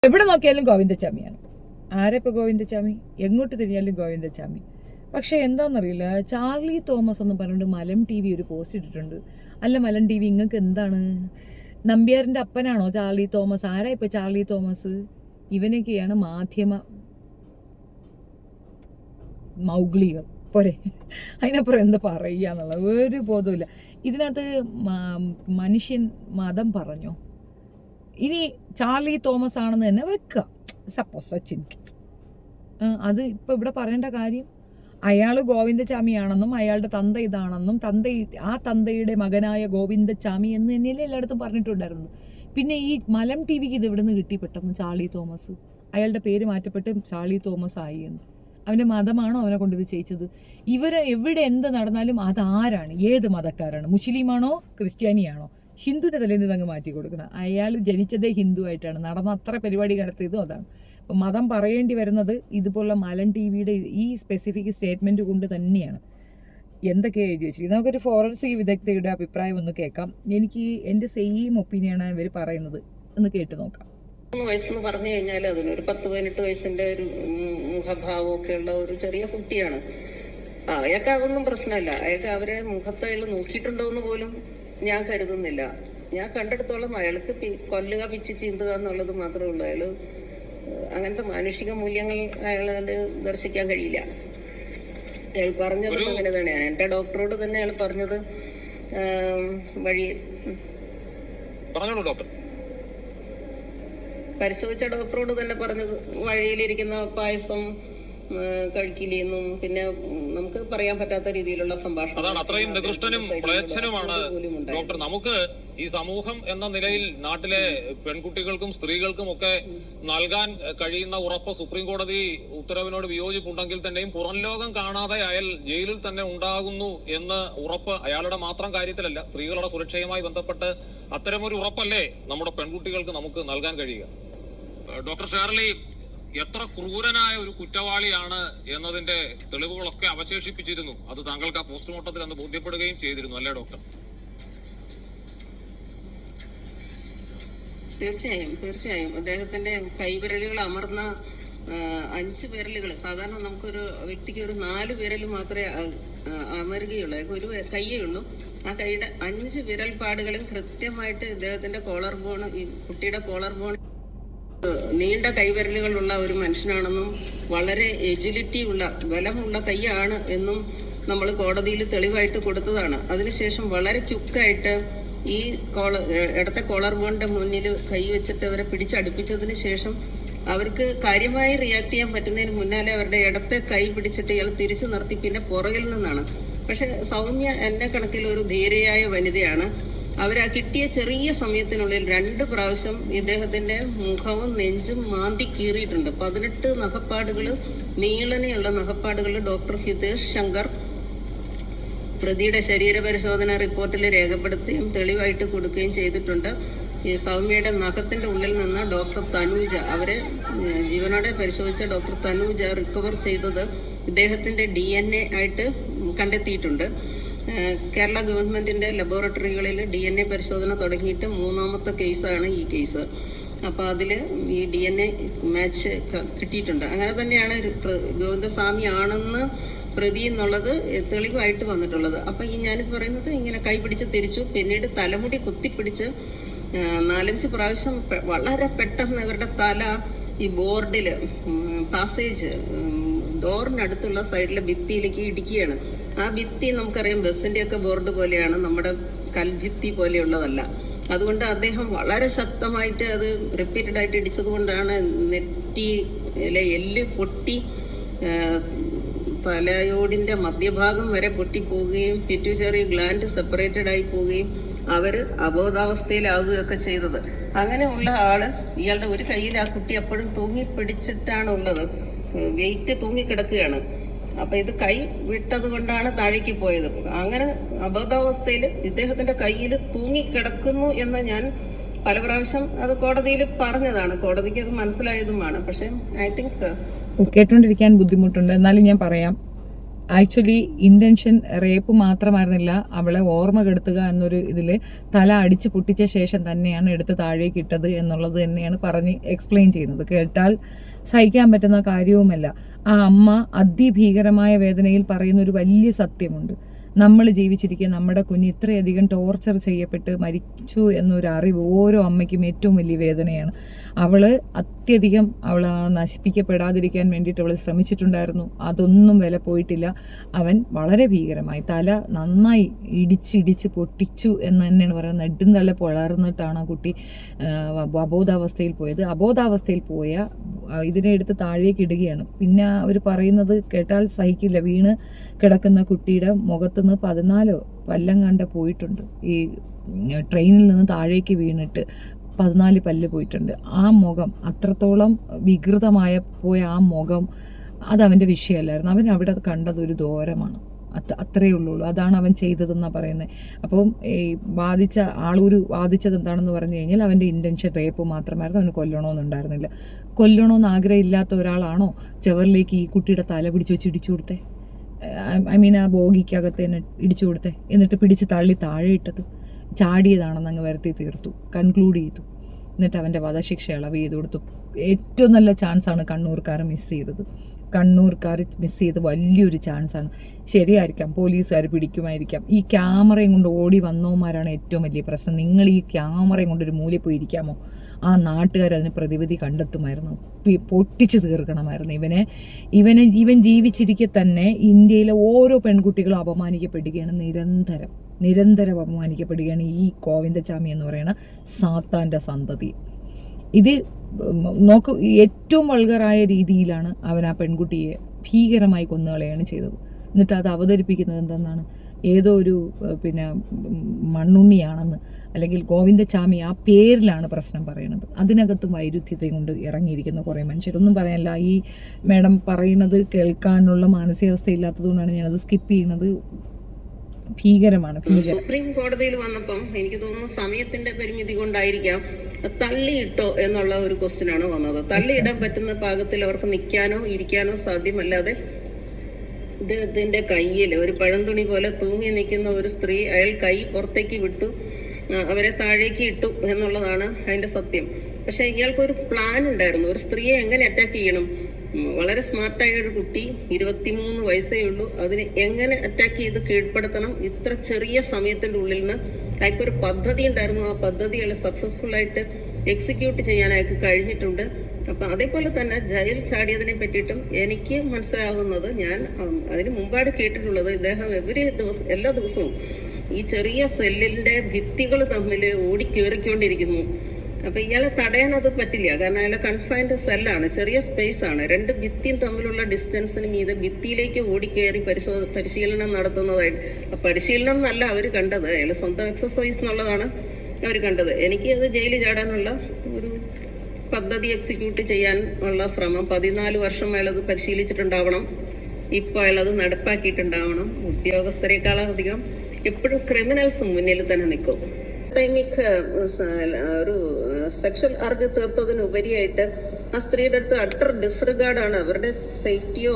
എവിടെ നോക്കിയാലും ഗോവിന്ദച്ചാമിയാണ്. ആരെപ്പോൾ ഗോവിന്ദച്ചാമി, എങ്ങോട്ട് തിരിഞ്ഞാലും ഗോവിന്ദച്ചാമി. പക്ഷെ എന്താണെന്നറിയില്ല, ചാർലി തോമസ് എന്ന് പറഞ്ഞിട്ട് മലം TV ഒരു പോസ്റ്റ് ഇട്ടിട്ടുണ്ട്. അല്ല മലം TV, ഇങ്ങൾക്ക് എന്താണ്? നമ്പ്യാറിൻ്റെ അപ്പനാണോ ചാർലി തോമസ്? ആരാ ഇപ്പോൾ ചാർലി തോമസ്? ഇവനൊക്കെയാണ് മാധ്യമ മൗഗ്ലികൾ. പോരെ, അതിനപ്പുറം എന്താ പറയുക എന്നുള്ളത് ഒരു ബോധമില്ല. ഇതിനകത്ത് മനുഷ്യൻ മതം പറഞ്ഞോ? ഇനി ചാർലി തോമസ് ആണെന്ന് തന്നെ വെക്കുക, സപ്പോസ് അത് ഇപ്പോൾ ഇവിടെ പറയേണ്ട കാര്യം അയാൾ ഗോവിന്ദച്ചാമിയാണെന്നും അയാളുടെ തന്ത ഇതാണെന്നും ആ തന്തയുടെ മകനായ ഗോവിന്ദച്ചാമി എന്ന് തന്നെയല്ലേ എല്ലായിടത്തും പറഞ്ഞിട്ടുണ്ടായിരുന്നത്. പിന്നെ ഈ മലം TVക്ക് ഇത് ഇവിടെ നിന്ന് കിട്ടി പെട്ടെന്ന് ചാർലി തോമസ്? അയാളുടെ പേര് മാറ്റപ്പെട്ട് ചാർലി തോമസ് ആയി എന്ന്. അവൻ്റെ മതമാണോ അവനെ കൊണ്ട് ഇത് ചെയ്യിച്ചത്? ഇവരെ എവിടെ എന്ത് നടന്നാലും അതാരാണ്, ഏത് മതക്കാരാണ്? മുസ്ലിമാണോ ക്രിസ്ത്യാനിയാണോ? ഹിന്ദുവിൻ്റെ തലേന്ന് ഇതങ്ങ് മാറ്റി കൊടുക്കണം. അയാൾ ജനിച്ചതേ ഹിന്ദു ആയിട്ടാണ്, നടന്ന അത്ര പരിപാടി നടത്തിയതും അതാണ്. അപ്പം മതം പറയേണ്ടി വരുന്നത് ഇതുപോലുള്ള മലം TVയുടെ ഈ സ്പെസിഫിക് സ്റ്റേറ്റ്മെൻറ്റ് കൊണ്ട് തന്നെയാണ്. എന്തൊക്കെയാണ് എഴുതി വെച്ചിരിക്കുന്നത്? നമുക്കൊരു ഫോറൻസിക് വിദഗ്ധയുടെ അഭിപ്രായം ഒന്ന് കേൾക്കാം. എനിക്ക് എൻ്റെ സെയിം ഒപ്പീനിയനാണ് ഇവർ പറയുന്നത്, ഒന്ന് കേട്ട് നോക്കാം. 3 വയസ്സെന്ന് പറഞ്ഞു കഴിഞ്ഞാൽ അതിനൊരു 10-18 വയസ്സിന്റെ ഒരു മുഖഭാവമൊക്കെ ഉള്ള ഒരു ചെറിയ കുട്ടിയാണ്. അയാൾക്ക് അതൊന്നും പ്രശ്നമല്ല. അയാൾക്ക് അവരെ മുഖത്ത് അയാൾ നോക്കിയിട്ടുണ്ടോ എന്ന് പോലും ഞാൻ കരുതുന്നില്ല. ഞാൻ കണ്ടെടുത്തോളം അയാൾക്ക് കൊല്ലുക, പിച്ച് ചീന്തുക എന്നുള്ളത് മാത്രമേ ഉള്ളൂ. അയാൾ അങ്ങനത്തെ മാനുഷിക മൂല്യങ്ങൾ അയാളത് ദർശിക്കാൻ കഴിയില്ല. അയാൾ പറഞ്ഞത് അങ്ങനെ തന്നെയാണ്. എന്റെ ഡോക്ടറോട് തന്നെ അയാൾ പറഞ്ഞത് പരിശോധിച്ച ഡോക്ടറോട് തന്നെ പറഞ്ഞത് വഴിയിലിരിക്കുന്ന പായസം കഴിക്കില്ലെന്നും പിന്നെ നമുക്ക് പറയാൻ പറ്റാത്ത രീതിയിലുള്ള സംഭാഷണം. അതാണ് അത്രയും നികൃഷ്ടനും മ്ലേച്ഛനുമാണ് ഡോക്ടർ. നമുക്ക് ഈ സമൂഹം എന്ന നിലയിൽ നാട്ടിലെ പെൺകുട്ടികൾക്കും സ്ത്രീകൾക്കും ഒക്കെ നൽകാൻ കഴിയുന്ന ഉറപ്പ് സുപ്രീം കോടതി ഉത്തരവിനോട് വിയോജിപ്പുണ്ടെങ്കിൽ തന്നെയും പുറം ലോകം കാണാതെ അയാൾ ജയിലിൽ തന്നെ ഉണ്ടാകുന്നു എന്ന് ഉറപ്പ് അയാളുടെ മാത്രം കാര്യത്തിലല്ല, സ്ത്രീകളുടെ സുരക്ഷയുമായി ബന്ധപ്പെട്ട് അത്തരമൊരു ഉറപ്പല്ലേ നമ്മുടെ പെൺകുട്ടികൾക്ക് നമുക്ക് നൽകാൻ കഴിയുക? ഡോക്ടർ ഷേർലി എത്ര ക്രൂരനായ ഒരു കുറ്റവാളിയാണ് എന്നതിന്റെ തെളിവുകളൊക്കെ അവശേഷിപ്പിച്ചിരുന്നു. അത് താങ്കൾക്ക് ആ പോസ്റ്റ്മോർട്ടത്തിൽ അന്ന് ബോധ്യപ്പെടുകയും ചെയ്തിരുന്നു, അല്ലേ ഡോക്ടർ? തീർച്ചയായും അദ്ദേഹത്തിന്റെ കൈവിരലുകൾ അമർന്ന 5 വിരലുകൾ, സാധാരണ നമുക്കൊരു വ്യക്തിക്ക് ഒരു 4 വിരൽ മാത്രമേ അമരുകയുള്ളൂ, ഒരു കൈയേ ഉള്ളൂ. ആ കൈയുടെ 5 വിരൽപാടുകളും കൃത്യമായിട്ട് ഇദ്ദേഹത്തിന്റെ കോളർ ബോൺ, ഈ കുട്ടിയുടെ കോളർ ബോൺ നീണ്ട കൈവിരലുകളുള്ള ഒരു മനുഷ്യനാണെന്നും വളരെ എജിലിറ്റി ഉള്ള ബലമുള്ള കൈയാണ് എന്നും നമ്മൾ കോടതിയിൽ തെളിവായിട്ട് കൊടുത്തതാണ്. അതിനുശേഷം വളരെ ക്യുക്കായിട്ട് ഈ ഇടത്തെ കോളർ ബോണിന്റെ മുന്നിൽ കൈ വെച്ചിട്ട് അവരെ പിടിച്ചടുപ്പിച്ചതിന് ശേഷം അവർക്ക് കാര്യമായി റിയാക്ട് ചെയ്യാൻ പറ്റുന്നതിന് മുന്നാലെ അവരുടെ ഇടത്തെ കൈ പിടിച്ചിട്ട് ഇയാൾ തിരിച്ചു നിർത്തി പിന്നെ പുറകിൽ നിന്നാണ്. പക്ഷെ സൗമ്യ എന്നെ കണക്കിൽ ഒരു ധീരയായ വനിതയാണ്. അവരാ കിട്ടിയ ചെറിയ സമയത്തിനുള്ളിൽ 2 പ്രാവശ്യം ഇദ്ദേഹത്തിന്റെ മുഖവും നെഞ്ചും മാന്തി കീറിയിട്ടുണ്ട്. 18 നഖപ്പാടുകൾ, നീളനെയുള്ള നഖപ്പാടുകൾ ഡോക്ടർ ഹിതേഷ് ശങ്കർ പ്രതിയുടെ ശരീരപരിശോധന റിപ്പോർട്ടിൽ രേഖപ്പെടുത്തുകയും തെളിവായിട്ട് കൊടുക്കുകയും ചെയ്തിട്ടുണ്ട്. ഈ സൗമ്യയുടെ നഖത്തിന്റെ ഉള്ളിൽ നിന്ന് ഡോക്ടർ തനൂജ, അവരെ ജീവനോടെ പരിശോധിച്ച ഡോക്ടർ തനൂജ റിക്കവർ ചെയ്തത് ഇദ്ദേഹത്തിന്റെ DNA ആയിട്ട് കണ്ടെത്തിയിട്ടുണ്ട്. കേരള ഗവൺമെന്റിന്റെ ലബോറട്ടറികളിൽ DNA പരിശോധന തുടങ്ങിയിട്ട് 3ാമത്തെ കേസാണ് ഈ കേസ്. അപ്പോൾ അതിൽ ഈ DNA മാച്ച് കിട്ടിയിട്ടുണ്ട്. അങ്ങനെ തന്നെയാണ് ഗോവിന്ദസ്വാമി ആണെന്ന് പ്രതി എന്നുള്ളത് തെളിവായിട്ട് വന്നിട്ടുള്ളത്. അപ്പം ഈ ഞാനിത് പറയുന്നത് ഇങ്ങനെ കൈ പിടിച്ച് തിരിച്ചു, പിന്നീട് തലമുടി കുത്തിപ്പിടിച്ച് 4-5 പ്രാവശ്യം വളരെ പെട്ടെന്ന് ഇവരുടെ തല ഈ ബോർഡിൽ പാസേജ് ഡോറിനടുത്തുള്ള സൈഡിലെ ഭിത്തിയിലേക്ക് ഇടിക്കുകയാണ്. ആ ഭിത്തി നമുക്കറിയാം ബസ്സിൻ്റെയൊക്കെ ബോർഡ് പോലെയാണ്, നമ്മുടെ കൽഭിത്തി പോലെയുള്ളതല്ല. അതുകൊണ്ട് അദ്ദേഹം വളരെ ശക്തമായിട്ട് അത് റിപ്പീറ്റഡ് ആയിട്ട് ഇടിച്ചത് കൊണ്ടാണ് നെറ്റിയിലെ എല്ല് പൊട്ടി തലയോടിൻ്റെ മധ്യഭാഗം വരെ പൊട്ടിപ്പോവുകയും പിറ്റ്യൂട്ടറി ഗ്ലാൻഡ് സെപ്പറേറ്റഡ് ആയി പോവുകയും അവർ അബോധാവസ്ഥയിലാവുകയൊക്കെ ചെയ്തത്. അങ്ങനെയുള്ള ആള് ഇയാളുടെ ഒരു കയ്യിൽ ആ കുട്ടി അപ്പോഴും തൂങ്ങിപ്പിടിച്ചിട്ടാണ് ഉള്ളത്, വെയിറ്റ് തൂങ്ങിക്കിടക്കുകയാണ്. അപ്പൊ ഇത് കൈ വിട്ടത് കൊണ്ടാണ് താഴേക്ക് പോയത്. അങ്ങനെ അബോധാവസ്ഥയിൽ ഇദ്ദേഹത്തിന്റെ കയ്യിൽ തൂങ്ങിക്കിടക്കുന്നു എന്ന് ഞാൻ പല പ്രാവശ്യം അത് കോടതിയിൽ പറഞ്ഞതാണ്, കോടതിക്ക് അത് മനസ്സിലായതുമാണ്. പക്ഷെ ഐ തിങ്ക് കേട്ടോണ്ടിരിക്കാൻ ബുദ്ധിമുട്ടുണ്ട്, എന്നാലും ഞാൻ പറയാം. ആക്ച്വലി ഇൻറ്റൻഷൻ റേപ്പ് മാത്രമായിരുന്നില്ല, അവളെ ഓർമ്മ കെടുത്തുക എന്നൊരു ഇതിൽ തല അടിച്ച് പൊട്ടിച്ച ശേഷം തന്നെയാണ് എടുത്ത് താഴേക്ക് ഇട്ടത് എന്നുള്ളത് തന്നെയാണ് പറഞ്ഞ് എക്സ്പ്ലെയിൻ ചെയ്യുന്നത്. കേട്ടാൽ സഹിക്കാൻ പറ്റുന്ന കാര്യവുമല്ല. ആ അമ്മ അതിഭീകരമായ വേദനയിൽ പറയുന്ന ഒരു വലിയ സത്യമുണ്ട്. നമ്മൾ ജീവിച്ചിരിക്കുക നമ്മുടെ കുഞ്ഞ് ഇത്രയധികം ടോർച്ചർ ചെയ്യപ്പെട്ട് മരിച്ചു എന്നൊരു അറിവ് ഓരോ അമ്മയ്ക്കും ഏറ്റവും വലിയ വേദനയാണ്. അത്യധികം അവൾ നശിപ്പിക്കപ്പെടാതിരിക്കാൻ വേണ്ടിയിട്ട് അവൾ ശ്രമിച്ചിട്ടുണ്ടായിരുന്നു. അതൊന്നും വില പോയിട്ടില്ല. അവൻ വളരെ ഭീകരമായി തല നന്നായി ഇടിച്ചിടിച്ച് പൊട്ടിച്ചു എന്ന് തന്നെയാണ് പറയുന്നത്. നെടും തല പൊളർന്നിട്ടാണ് ആ കുട്ടി അബോധാവസ്ഥയിൽ പോയത്. അബോധാവസ്ഥയിൽ പോയ ഇതിനെ എടുത്ത് താഴേക്ക് ഇടുകയാണ്. പിന്നെ അവർ പറയുന്നത് കേട്ടാൽ സഹിക്കില്ല. വീണ് കിടക്കുന്ന കുട്ടിയുടെ മുഖത്തുനിന്ന് 14 പല്ലം കണ്ട പോയിട്ടുണ്ട്. ഈ ട്രെയിനിൽ നിന്ന് താഴേക്ക് വീണിട്ട് 14 പല്ല് പോയിട്ടുണ്ട്. ആ മുഖം അത്രത്തോളം വികൃതമായ പോയ ആ മുഖം അതവൻ്റെ വിഷയമല്ലായിരുന്നു. അവൻ അവിടെ കണ്ടത് ഒരു ദോരമാണ്. അത്രയേ ഉള്ളൂ. അതാണ് അവൻ ചെയ്തതെന്നാണ് പറയുന്നത്. അപ്പം ഈ വാദിച്ചത് എന്താണെന്ന് പറഞ്ഞു കഴിഞ്ഞാൽ അവൻ്റെ ഇൻറ്റൻഷൻ റേപ്പ് മാത്രമായിരുന്നു. അവന് കൊല്ലണമെന്നുണ്ടായിരുന്നില്ല. കൊല്ലണമെന്ന് ആഗ്രഹമില്ലാത്ത ഒരാളാണോ ചവറിലേക്ക് ഈ കുട്ടിയുടെ തല പിടിച്ച് വെച്ച് ഇടിച്ചു കൊടുത്തേ? ആ ബോഗിക്കകത്ത് തന്നെ ഇടിച്ചു കൊടുത്തേ, എന്നിട്ട് പിടിച്ച് തള്ളി താഴെ ഇട്ടത്? ചാടിയതാണെന്ന് അങ്ങ് വരുത്തി തീർത്തു, കൺക്ലൂഡ് ചെയ്തു. എന്നിട്ട് അവൻ്റെ വധശിക്ഷ ഇളവ് ചെയ്ത് കൊടുത്തു. ഏറ്റവും നല്ല ചാൻസാണ് കണ്ണൂർക്കാർ മിസ് ചെയ്തത്. വലിയൊരു ചാൻസാണ്. ശരിയായിരിക്കാം, പോലീസുകാർ പിടിക്കുമായിരിക്കാം. ഈ ക്യാമറയും കൊണ്ട് ഓടി വന്നവന്മാരാണ് ഏറ്റവും വലിയ പ്രശ്നം. നിങ്ങൾ ഈ ക്യാമറയും കൊണ്ടൊരു മൂലയിൽ പോയി ഇരിക്കാമോ? ആ നാട്ടുകാർ അതിന് പ്രതിവിധി കണ്ടെത്തുമായിരുന്നു, പൊട്ടിച്ച് തീർക്കണമായിരുന്നു. ഇവൻ ജീവിച്ചിരിക്കെ തന്നെ ഇന്ത്യയിലെ ഓരോ പെൺകുട്ടികളും അപമാനിക്കപ്പെടുകയാണ്. നിരന്തരം അപമാനിക്കപ്പെടുകയാണ് ഈ ഗോവിന്ദചാമി എന്ന് പറയുന്ന സാത്താൻ്റെ സന്തതി. ഇത് നോക്ക്, ഏറ്റവും വൾഗറായ രീതിയിലാണ് അവൻ ആ പെൺകുട്ടിയെ ഭീകരമായി കൊന്നുകളയാണ് ചെയ്തത്. എന്നിട്ട് അത് അവതരിപ്പിക്കുന്നത് എന്തെന്നാണ്, ഏതോ ഒരു മണ്ണുണ്ണിയാണെന്ന്, അല്ലെങ്കിൽ ഗോവിന്ദചാമി ആ പേരിലാണ് പ്രശ്നം പറയുന്നത്. അതിനകത്തും വൈരുദ്ധ്യത്തെ കൊണ്ട് ഇറങ്ങിയിരിക്കുന്ന കുറേ മനുഷ്യരൊന്നും പറയാനില്ല. ഈ മാഡം പറയുന്നത് കേൾക്കാനുള്ള മാനസികാവസ്ഥ ഇല്ലാത്തതുകൊണ്ടാണ് ഞാനത് സ്കിപ്പ് ചെയ്യുന്നത്. ഭീകരമാണ്. സുപ്രീം കോടതിയിൽ വന്നപ്പം എനിക്ക് തോന്നുന്നു സമയത്തിന്റെ പരിമിതി കൊണ്ടായിരിക്കാം തള്ളിയിട്ടോ എന്നുള്ള ഒരു ക്വസ്റ്റ്യനാണ് വന്നത്. തള്ളിയിടാൻ പറ്റുന്ന പാകത്തിൽ അവർക്ക് നിൽക്കാനോ ഇരിക്കാനോ സാധ്യമല്ലാതെ ഇദ്ദേഹത്തിന്റെ കയ്യിൽ ഒരു പഴംതുണി പോലെ തൂങ്ങി നിൽക്കുന്ന ഒരു സ്ത്രീ, അയാൾ കൈ പുറത്തേക്ക് വിട്ടു, അവരെ താഴേക്ക് ഇട്ടു എന്നുള്ളതാണ് അതിന്റെ സത്യം. പക്ഷെ ഇയാൾക്കൊരു പ്ലാൻ ഉണ്ടായിരുന്നു, ഒരു സ്ത്രീയെ എങ്ങനെ അറ്റാക്ക് ചെയ്യണം. വളരെ സ്മാർട്ടായ ഒരു കുട്ടി, 23 വയസ്സേ ഉള്ളൂ. അതിനെ എങ്ങനെ അറ്റാക്ക് ചെയ്ത് കീഴ്പ്പെടുത്തണം, ഇത്ര ചെറിയ സമയത്തിന്റെ ഉള്ളിൽ നിന്ന് അയാൾക്കൊരു പദ്ധതി ഉണ്ടായിരുന്നു. ആ പദ്ധതി അയാൾ സക്സസ്ഫുൾ ആയിട്ട് എക്സിക്യൂട്ട് ചെയ്യാൻ അയാൾക്ക് കഴിഞ്ഞിട്ടുണ്ട്. അപ്പൊ അതേപോലെ തന്നെ ജയിൽ ചാടിയതിനെ പറ്റിയിട്ടും എനിക്ക് മനസ്സിലാകുന്നത്, ഞാൻ അതിന് മുമ്പാട് കേട്ടിട്ടുള്ളത്, ഇദ്ദേഹം എല്ലാ ദിവസവും ഈ ചെറിയ സെല്ലിന്റെ ഭിത്തികൾ തമ്മിൽ ഓടിക്കേറിക്കൊണ്ടിരിക്കുന്നു. അപ്പൊ ഇയാളെ തടയാൻ അത് പറ്റില്ല. കാരണം അയാളെ കൺഫൈൻഡ് സെല്ലാണ്, ചെറിയ സ്പേസ് ആണ്. 2 ഭിത്തിയും തമ്മിലുള്ള ഡിസ്റ്റൻസിന് മീതെ ഭിത്തിയിലേക്ക് ഓടിക്കയറി പരിശീലനം നടത്തുന്നതായിട്ട്. പരിശീലനം എന്നല്ല അവർ കണ്ടത്, അയാൾ സ്വന്തം എക്സസൈസ് എന്നുള്ളതാണ് അവർ കണ്ടത്. എനിക്ക് അത് ജയിലിൽ ചാടാനുള്ള ഒരു പദ്ധതി എക്സിക്യൂട്ട് ചെയ്യാൻ ഉള്ള ശ്രമം 14 വർഷം അയാളത് പരിശീലിച്ചിട്ടുണ്ടാവണം. ഇപ്പോൾ അയാളത് നടപ്പാക്കിയിട്ടുണ്ടാവണം. ഉദ്യോഗസ്ഥരെക്കാളധികം എപ്പോഴും ക്രിമിനൽസ് മുന്നിൽ തന്നെ നിൽക്കും. ഒരു സെക്ഷൽ അർജ് തീർത്തതിന് ഉപരിയായിട്ട് ആ സ്ത്രീയുടെ അടുത്ത് അട്ടർ ഡിസ്റിഗാർഡാണ്. അവരുടെ സേഫ്റ്റിയോ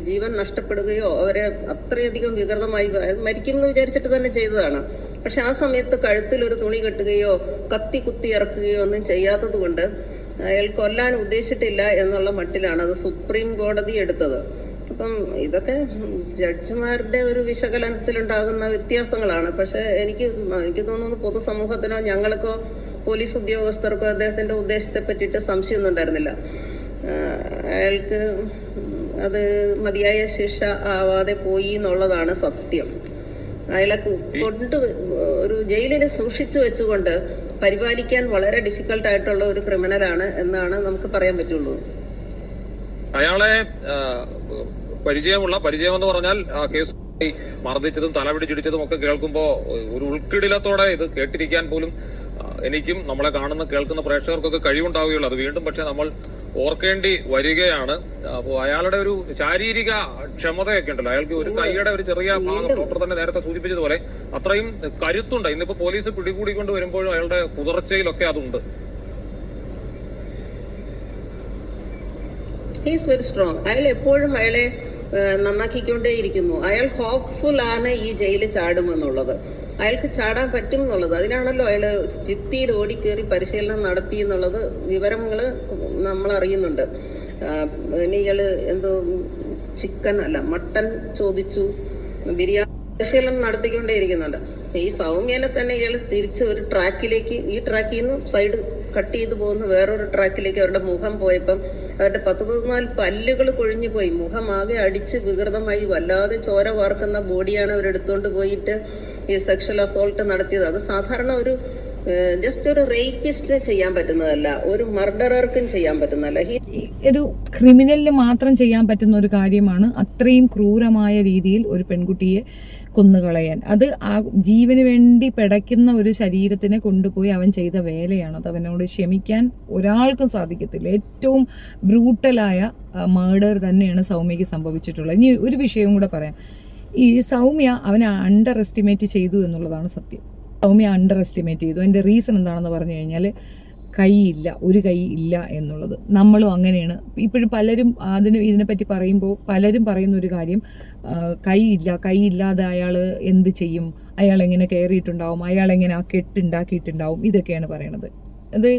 ജീവൻ നഷ്ടപ്പെടുകയോ അവരെ അത്രയധികം വികൃതമായി മരിക്കുമെന്ന് വിചാരിച്ചിട്ട് തന്നെ ചെയ്തതാണ്. പക്ഷെ ആ സമയത്ത് കഴുത്തിൽ ഒരു തുണി കെട്ടുകയോ കത്തി കുത്തി ഇറക്കുകയോ ഒന്നും ചെയ്യാത്തത് കൊണ്ട് അയാൾ കൊല്ലാൻ ഉദ്ദേശിച്ചിട്ടില്ല എന്നുള്ള മട്ടിലാണ് അത് സുപ്രീം കോടതി എടുത്തത്. അപ്പം ഇതൊക്കെ ജഡ്ജിമാരുടെ ഒരു വിശകലനത്തിലുണ്ടാകുന്ന വ്യത്യാസങ്ങളാണ്. പക്ഷെ എനിക്ക് തോന്നുന്നു പൊതുസമൂഹത്തിനോ ഞങ്ങൾക്കോ പോലീസ് ഉദ്യോഗസ്ഥർക്കോ അദ്ദേഹത്തിന്റെ ഉദ്ദേശത്തെ പറ്റിയിട്ട് സംശയമൊന്നും ഉണ്ടായിരുന്നില്ല. അയാൾക്ക് അത് മതിയായ ശിക്ഷ ആവാതെ പോയി എന്നുള്ളതാണ് സത്യം. അയാളെ ഒരു ജയിലിൽ സൂക്ഷിച്ചു വെച്ചുകൊണ്ട് പരിപാലിക്കാൻ വളരെ ഡിഫിക്കൽട്ട് ആയിട്ടുള്ള ഒരു ക്രിമിനലാണ് എന്നാണ് നമുക്ക് പറയാൻ പറ്റുള്ളൂ. അയാളെ പരിചയം എന്ന് പറഞ്ഞാൽ കേസ് മർദ്ദിച്ചതും തലപിടിച്ചിടിച്ചതും ഒക്കെ കേൾക്കുമ്പോൾ ഒരു ഉൾക്കിടിലത്തോടെ ഇത് കേട്ടിരിക്കാൻ പോലും എനിക്കും നമ്മളെ കാണുന്ന കേൾക്കുന്ന പ്രേക്ഷകർക്കൊക്കെ കഴിവുണ്ടാവുകയുള്ളൂ. അത് വീണ്ടും പക്ഷെ നമ്മൾ ഓർക്കേണ്ടി വരികയാണ്. അപ്പോൾ അയാളുടെ ഒരു ശാരീരിക ക്ഷമതയൊക്കെ ഉണ്ടല്ലോ, അയാൾക്ക് ഒരു കൈയുടെ ഒരു ചെറിയ ഭാഗം ഡോക്ടർ തന്നെ നേരത്തെ സൂചിപ്പിച്ചതുപോലെ അത്രയും കരുത്തുണ്ട്. ഇന്നിപ്പോ പോലീസ് പിടികൂടിക്കൊണ്ട് വരുമ്പോഴും അയാളുടെ കുതിർച്ചയിലൊക്കെ അതുണ്ട്. He's very strong. അയാൾ എപ്പോഴും അയാളെ നന്നാക്കിക്കൊണ്ടേയിരിക്കുന്നു. അയാൾ ഹോപ്പ്ഫുൾ ആണ് ഈ ജയിലിൽ ചാടുമെന്നുള്ളത്, അയാൾക്ക് ചാടാൻ പറ്റും എന്നുള്ളത്. അതിനാണല്ലോ അയാൾ ഭിത്തിയിൽ ഓടിക്കേറി പരിശീലനം നടത്തി എന്നുള്ളത് വിവരങ്ങൾ നമ്മൾ അറിയുന്നുണ്ട്. പിന്നെ ഇയാള് എന്തോ ചിക്കൻ അല്ല മട്ടൻ ചോദിച്ചു, ബിരിയാണി പരിശീലനം നടത്തിക്കൊണ്ടേയിരിക്കുന്നുണ്ട്. ഈ സൗമ്യനെ തന്നെ ഇയാൾ തിരിച്ച് ഒരു ട്രാക്കിലേക്ക്, ഈ ട്രാക്കിൽ നിന്ന് സൈഡ് കട്ട് ചെയ്ത് പോകുന്ന വേറൊരു ട്രാക്കിലേക്ക് അവരുടെ മുഖം പോയപ്പം അവരുടെ 10-14 പല്ലുകൾ കൊഴിഞ്ഞു പോയി, മുഖം ആകെ അടിച്ച് വികൃതമായി വല്ലാതെ ചോര വാർക്കുന്ന ബോഡിയാണ് അവരെടുത്തോണ്ട് പോയിട്ട് ഈ സെക്ഷൽ അസോൾട്ട് നടത്തിയത്. അത് സാധാരണ ഒരു ജസ്റ്റ് ഒരു റേപ്പിസ്റ്റിന് ചെയ്യാൻ പറ്റുന്നതല്ല, ഒരു മർഡറർക്കും ചെയ്യാൻ പറ്റുന്നതല്ല. ഒരു ക്രിമിനലിന് മാത്രം ചെയ്യാൻ പറ്റുന്ന ഒരു കാര്യമാണ് അത്രയും ക്രൂരമായ രീതിയിൽ ഒരു പെൺകുട്ടിയെ കൊന്നുകളയാൻ. അത് ആ ജീവന് വേണ്ടി പിടയ്ക്കുന്ന ഒരു ശരീരത്തിനെ കൊണ്ടുപോയി അവൻ ചെയ്ത വേലയാണ്. അത് അവനോട് ക്ഷമിക്കാൻ ഒരാൾക്കും സാധിക്കത്തില്ല. ഏറ്റവും ബ്രൂട്ടലായ മർഡർ തന്നെയാണ് സൗമ്യയ്ക്ക് സംഭവിച്ചിട്ടുള്ളത്. ഇനി ഒരു വിഷയവും കൂടെ പറയാം. ഈ സൗമ്യ അവനെ അണ്ടർ എസ്റ്റിമേറ്റ് ചെയ്തു എന്നുള്ളതാണ് സത്യം. സൗമ്യ അണ്ടർ എസ്റ്റിമേറ്റ് ചെയ്തു. അതിൻ്റെ റീസൺ എന്താണെന്ന് പറഞ്ഞു കഴിഞ്ഞാൽ കൈയില്ല, ഒരു കൈ ഇല്ല എന്നുള്ളത്. നമ്മളും അങ്ങനെയാണ്. ഇപ്പോഴും പലരും ഇതിനെപ്പറ്റി പറയുമ്പോൾ പലരും പറയുന്ന ഒരു കാര്യം, കൈയില്ലാതെ അയാൾ എന്ത് ചെയ്യും, അയാൾ എങ്ങനെ കയറിയിട്ടുണ്ടാവും, അയാൾ എങ്ങനെ ആ കെട്ടുണ്ടാക്കിയിട്ടുണ്ടാവും, ഇതൊക്കെയാണ് പറയണത്. അത്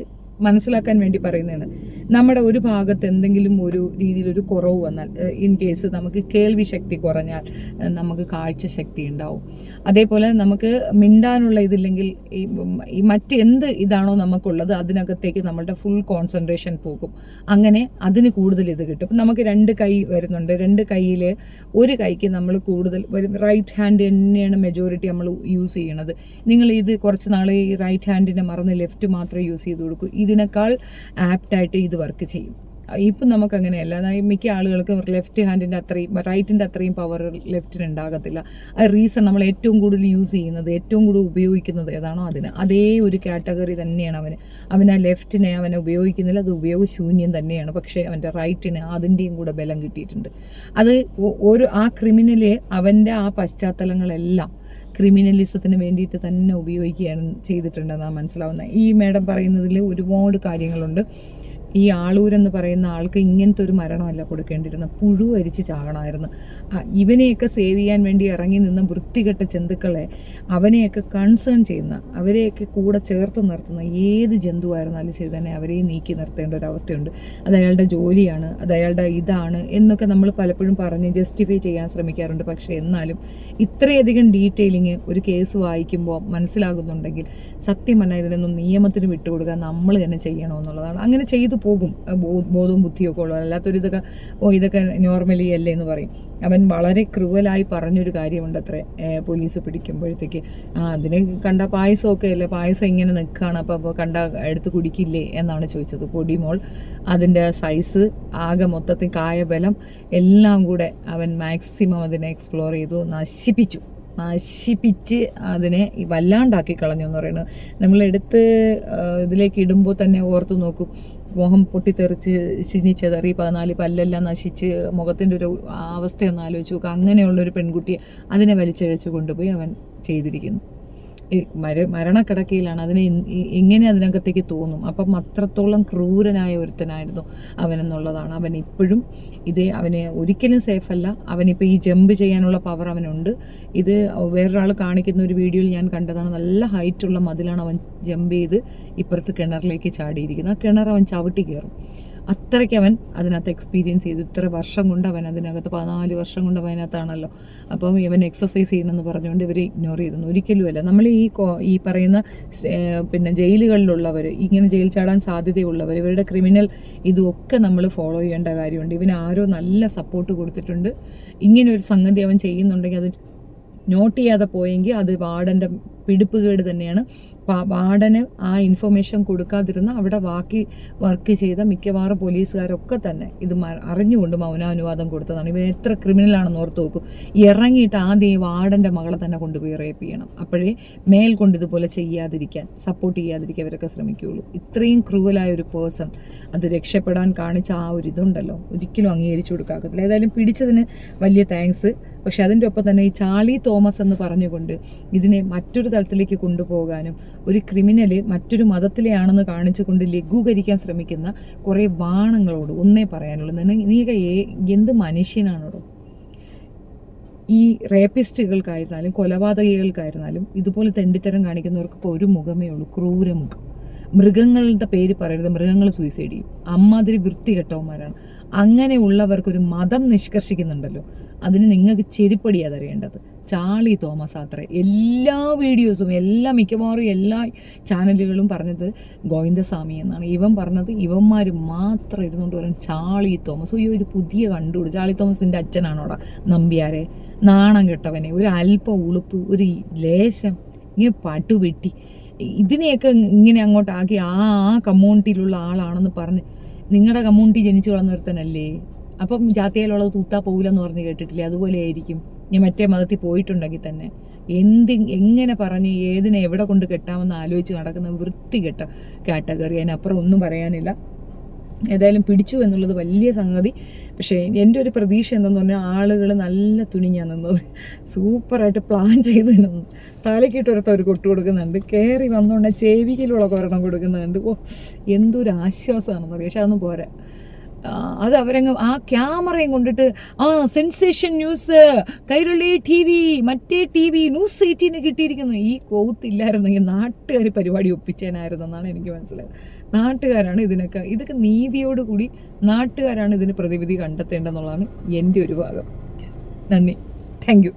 മനസ്സിലാക്കാൻ വേണ്ടി പറയുന്നതാണ്. നമ്മുടെ ഒരു ഭാഗത്ത് എന്തെങ്കിലും ഒരു രീതിയിലൊരു കുറവ് വന്നാൽ, ഇൻ കേസ് നമുക്ക് കേൾവി ശക്തി കുറഞ്ഞാൽ നമുക്ക് കാഴ്ച ശക്തി ഉണ്ടാവും. അതേപോലെ നമുക്ക് മിണ്ടാനുള്ള ഇതില്ലെങ്കിൽ ഈ മറ്റ് എന്ത് ഇതാണോ നമുക്കുള്ളത് അതിനകത്തേക്ക് നമ്മളുടെ ഫുൾ കോൺസെൻട്രേഷൻ പോകും. അങ്ങനെ അതിന് കൂടുതൽ ഇത് കിട്ടും. ഇപ്പം നമുക്ക് 2 കൈ വരുന്നുണ്ട്. 2 കൈയിൽ ഒരു കൈക്ക് നമ്മൾ കൂടുതൽ റൈറ്റ് ഹാൻഡ് തന്നെയാണ് മെജോറിറ്റി നമ്മൾ യൂസ് ചെയ്യണത്. നിങ്ങൾ ഇത് കുറച്ച് നാൾ ഈ റൈറ്റ് ഹാൻഡിനെ മറന്ന് ലെഫ്റ്റ് മാത്രം യൂസ് ചെയ്ത് കൊടുക്കും. ഇതിനേക്കാൾ ആപ്റ്റായിട്ട് ഇത് വർക്ക് ചെയ്യും. ഇപ്പം നമുക്കങ്ങനെയല്ല. അതായത് മിക്ക ആളുകൾക്കും ലെഫ്റ്റ് ഹാൻഡിൻ്റെ അത്രയും റൈറ്റിൻ്റെ അത്രയും പവർ ലെഫ്റ്റിന് ഉണ്ടാകത്തില്ല. ആ റീസൺ നമ്മൾ ഏറ്റവും കൂടുതൽ യൂസ് ചെയ്യുന്നത്, ഏറ്റവും കൂടുതൽ ഉപയോഗിക്കുന്നത് ഏതാണോ അതിന് അതേ ഒരു കാറ്റഗറി തന്നെയാണ് അവൻ ആ ലെഫ്റ്റിനെ അവനെ ഉപയോഗിക്കുന്നില്ല, അത് ഉപയോഗശൂന്യം തന്നെയാണ്. പക്ഷേ അവൻ്റെ റൈറ്റിന് അതിൻ്റെയും കൂടെ ബലം കിട്ടിയിട്ടുണ്ട്. അത് ആ ക്രിമിനലെ അവൻ്റെ ആ പശ്ചാത്തലങ്ങളെല്ലാം ക്രിമിനലിസത്തിന് വേണ്ടിയിട്ട് തന്നെ ഉപയോഗിക്കുകയാണ് ചെയ്തിട്ടുണ്ടെന്നാണ് മനസ്സിലാവുന്നത്. ഈ മേഡം പറയുന്നതിൽ ഒരുപാട് കാര്യങ്ങളുണ്ട്. ഈ ആളൂരെന്ന് പറയുന്ന ആൾക്ക് ഇങ്ങനത്തെ ഒരു മരണമല്ല കൊടുക്കേണ്ടിയിരുന്നത്, പുഴു അരിച്ച് ചാകണമായിരുന്നു. ഇവനെയൊക്കെ സേവ് ചെയ്യാൻ വേണ്ടി ഇറങ്ങി നിന്ന വൃത്തികെട്ട ജന്തുക്കളെ, അവനെയൊക്കെ കൺസേൺ ചെയ്യുന്ന, അവരെയൊക്കെ കൂടെ ചേർത്ത് നിർത്തുന്ന ഏത് ജന്തുവായിരുന്നാലും ശരി തന്നെ അവരെയും നീക്കി നിർത്തേണ്ട ഒരു അവസ്ഥയുണ്ട്. അത് അയാളുടെ ജോലിയാണ്, അത് അയാളുടെ ഇതാണ് എന്നൊക്കെ നമ്മൾ പലപ്പോഴും പറഞ്ഞ് ജസ്റ്റിഫൈ ചെയ്യാൻ ശ്രമിക്കാറുണ്ട്. പക്ഷേ എന്നാലും ഇത്രയധികം ഡീറ്റെയിലിങ് ഒരു കേസ് വായിക്കുമ്പോൾ മനസ്സിലാകുന്നുണ്ടെങ്കിൽ സത്യം പറഞ്ഞാൽ ഇതിനൊന്നും നിയമത്തിന് വിട്ടുകൊടുക്കാൻ നമ്മൾ തന്നെ ചെയ്യണമെന്നുള്ളതാണ്. അങ്ങനെ ചെയ്തു പോകും ബോധവും ബുദ്ധിയൊക്കെ ഉള്ളത്. അല്ലാത്തൊരു ഇതൊക്കെ നോർമലി അല്ലേ എന്ന് പറയും. അവൻ വളരെ ക്രൂവലായി പറഞ്ഞൊരു കാര്യമുണ്ട് അത്രേ പോലീസ് പിടിക്കുമ്പോഴത്തേക്ക്, അതിനെ കണ്ട പായസമൊക്കെ അല്ലേ, പായസം ഇങ്ങനെ നിൽക്കുകയാണ്, അപ്പോൾ കണ്ട എടുത്ത് കുടിക്കില്ലേ എന്നാണ് ചോദിച്ചത്. പൊടിമോൾ അതിൻ്റെ സൈസ്, ആകെ മൊത്തത്തിൽ കായബലം എല്ലാം കൂടെ അവൻ മാക്സിമം അതിനെ എക്സ്പ്ലോർ ചെയ്തു, നശിപ്പിച്ച് അതിനെ വല്ലാണ്ടാക്കി കളഞ്ഞു എന്ന് പറയുന്നത്. നമ്മളെടുത്ത് ഇതിലേക്ക് ഇടുമ്പോൾ തന്നെ ഓർത്ത് നോക്കും, മോഹം പൊട്ടിത്തെറിച്ച് ചിന്നിച്ചെതറി 14 പല്ലെല്ലാം നശിച്ച് മുഖത്തിൻ്റെ ഒരു അവസ്ഥയൊന്ന് ആലോചിച്ച് നോക്കുക. അങ്ങനെയുള്ളൊരു പെൺകുട്ടിയെ അതിനെ വലിച്ചിഴച്ച് കൊണ്ടുപോയി അവൻ ചെയ്തിരിക്കുന്നു. മരണക്കിടക്കയിലാണ്. എങ്ങനെ അതിനകത്തേക്ക് തോന്നും? അപ്പം അത്രത്തോളം ക്രൂരനായ ഒരുത്തനായിരുന്നു അവനെന്നുള്ളതാണ്. അവൻ ഇപ്പോഴും അവന് ഒരിക്കലും സേഫല്ല. അവനിപ്പോൾ ഈ ജമ്പ് ചെയ്യാനുള്ള പവർ അവനുണ്ട്. ഇത് വേറൊരാൾ കാണിക്കുന്ന ഒരു വീഡിയോയിൽ ഞാൻ കണ്ടതാണ്. നല്ല ഹൈറ്റുള്ള മതിലാണ് അവൻ ജമ്പ് ചെയ്ത് ഇപ്പുറത്ത് കിണറിലേക്ക് ചാടിയിരിക്കുന്നത്. ആ കിണർ അവൻ ചവിട്ടി കയറും. അത്രയ്ക്ക് അവൻ അതിനകത്ത് എക്സ്പീരിയൻസ് ചെയ്തു. ഇത്ര വർഷം കൊണ്ട് അവൻ അതിനകത്ത് 14 വർഷം കൊണ്ട് അതിനകത്താണല്ലോ. അപ്പം ഇവൻ എക്സസൈസ് ചെയ്യണമെന്ന് പറഞ്ഞുകൊണ്ട് ഇവർ ഇഗ്നോർ ചെയ്തെന്ന് ഒരിക്കലുമല്ല. നമ്മൾ ഈ പറയുന്ന പിന്നെ ജയിലുകളിലുള്ളവർ, ഇങ്ങനെ ജയിൽ ചാടാൻ സാധ്യതയുള്ളവർ, ഇവരുടെ ക്രിമിനൽ ഇതൊക്കെ നമ്മൾ ഫോളോ ചെയ്യേണ്ട കാര്യമുണ്ട്. ഇവന് ആരോ നല്ല സപ്പോർട്ട് കൊടുത്തിട്ടുണ്ട്. ഇങ്ങനെ ഒരു സംഗതി അവൻ ചെയ്യുന്നുണ്ടെങ്കിൽ അത് നോട്ട് ചെയ്യാതെ പോയെങ്കിൽ അത് വാർഡൻ്റെ പിടിപ്പുകേട് തന്നെയാണ്. വാർഡന് ആ ഇൻഫർമേഷൻ കൊടുക്കാതിരുന്ന അവിടെ ബാക്കി വർക്ക് ചെയ്ത മിക്കവാറും പോലീസുകാരൊക്കെ തന്നെ ഇത് അറിഞ്ഞുകൊണ്ട് മൗനാനുവാദം കൊടുത്തതാണ്. ഇവൻ എത്ര ക്രിമിനലാണെന്ന് ഓർത്ത് നോക്കും. ഇറങ്ങിയിട്ട് ആദ്യം വാർഡൻ്റെ മകളെ തന്നെ കൊണ്ടുപോയി റേപ്പ് ചെയ്യണം. അപ്പോഴേ മേൽ കൊണ്ട് ഇതുപോലെ സപ്പോർട്ട് ചെയ്യാതിരിക്കാൻ ഇവരൊക്കെ ശ്രമിക്കുകയുള്ളൂ. ഇത്രയും ക്രൂവലായ ഒരു പേഴ്സൺ അത് രക്ഷപ്പെടാൻ കാണിച്ച ആ ഒരു ഇതുണ്ടല്ലോ, ഒരിക്കലും അംഗീകരിച്ചു കൊടുക്കാക്കത്തില്ല. ഏതായാലും പിടിച്ചതിന് വലിയ താങ്ക്സ്. പക്ഷെ അതിൻ്റെ ഒപ്പം തന്നെ ഈ ചാർലി തോമസ് എന്ന് പറഞ്ഞുകൊണ്ട് ഇതിനെ മറ്റൊരു തലത്തിലേക്ക് കൊണ്ടുപോകാനും ഒരു ക്രിമിനല് മറ്റൊരു മതത്തിലെയാണെന്ന് കാണിച്ചുകൊണ്ട് ലഘൂകരിക്കാൻ ശ്രമിക്കുന്ന കുറേ വാണങ്ങളോട് ഒന്നേ പറയാനുള്ളൂ. നീയൊക്കെ എന്ത് മനുഷ്യനാണോ? ഈ റേപ്പിസ്റ്റുകൾക്കായിരുന്നാലും കൊലപാതകികൾക്കായിരുന്നാലും ഇതുപോലെ തെണ്ടിത്തരം കാണിക്കുന്നവർക്ക് ഇപ്പോൾ ഒരു മുഖമേ ഉള്ളൂ, ക്രൂരമുഖം. മൃഗങ്ങളുടെ പേര് പറയരുത്, മൃഗങ്ങൾ സൂയിസൈഡ് ചെയ്യും. അമ്മാതിരി വൃത്തികെട്ടവന്മാരാണ്. അങ്ങനെയുള്ളവർക്കൊരു മതം നിഷ്കർഷിക്കുന്നുണ്ടല്ലോ, അതിന് നിങ്ങൾക്ക് ചെരിപ്പടിയാതറിയേണ്ടത്. ചാർലി തോമസ് അത്രേ. എല്ലാ വീഡിയോസും മിക്കവാറും എല്ലാ ചാനലുകളും പറഞ്ഞത് ഗോവിന്ദസ്വാമി എന്നാണ്. ഇവൻ പറഞ്ഞത് ഇവന്മാർ മാത്രം ഇരുന്നുകൊണ്ട് പറയാൻ ചാർലി തോമസ്. ഈ ഒരു പുതിയ കണ്ടുപിടി. ചാർലി തോമസിൻ്റെ അച്ഛനാണോടാ നമ്പ്യാരെ? നാണം കെട്ടവനെ. ഒരു അല്പം ഉളുപ്പ്, ഒരു ലേശം ഇങ്ങനെ പട്ടുവെട്ടി ഇതിനെയൊക്കെ ഇങ്ങനെ അങ്ങോട്ടാക്കി ആ കമ്മ്യൂണിറ്റിയിലുള്ള ആളാണെന്ന് പറഞ്ഞ് നിങ്ങളുടെ കമ്മ്യൂണിറ്റി ജനിച്ചു വളർന്നൊരുത്തനല്ലേ? അപ്പം ജാതിയിലുള്ളത് തൂത്താ പോകില്ലെന്ന് പറഞ്ഞ് കേട്ടിട്ടില്ലേ? അതുപോലെ ആയിരിക്കും ഞാൻ മറ്റേ മതത്തിൽ പോയിട്ടുണ്ടെങ്കിൽ തന്നെ. എങ്ങനെ പറഞ്ഞ് ഏതിനെ എവിടെ കൊണ്ട് കെട്ടാമെന്ന് ആലോചിച്ച് നടക്കുന്ന വൃത്തികെട്ട കാറ്റഗറി. അതിനപ്പുറം ഒന്നും പറയാനില്ല. ഏതായാലും പിടിച്ചു എന്നുള്ളത് വലിയ സംഗതി. പക്ഷേ എൻ്റെ ഒരു പ്രതീക്ഷ എന്തെന്ന് പറഞ്ഞാൽ ആളുകൾ നല്ല തുണിഞ്ഞാണ് നിന്നത്. സൂപ്പറായിട്ട് പ്ലാൻ ചെയ്ത് നിന്നു. തലക്കിട്ടൊരുത്ത ഒരു കൊട്ടു കൊടുക്കുന്നുണ്ട്, കയറി വന്നുകൊണ്ട് ചെവിയിലുള്ള ഒരെണ്ണം കൊടുക്കുന്നുണ്ട്. ഓ, എന്തൊരു ആശ്വാസമാണെന്ന് പറയാം. പക്ഷെ അതൊന്നും പോരാ. അത് അവരങ്ങ് ആ ക്യാമറയും കൊണ്ടിട്ട് സെൻസേഷൻ ന്യൂസ്, കൈരളി TV, മറ്റേ TV, ന്യൂസ് 18 കിട്ടിയിരിക്കുന്നു. ഈ കോത്തില്ലായിരുന്നെങ്കിൽ നാട്ടുകാർ പരിപാടി ഒപ്പിച്ചേനായിരുന്നെന്നാണ് എനിക്ക് മനസ്സിലായത്. നാട്ടുകാരാണ് ഇതൊക്കെ നീതിയോടുകൂടി നാട്ടുകാരാണ് ഇതിന് പ്രതിവിധി കണ്ടെത്തേണ്ടതെന്നുള്ളതാണ് എൻ്റെ ഒരു ഭാഗം. നന്ദി, താങ്ക് യു.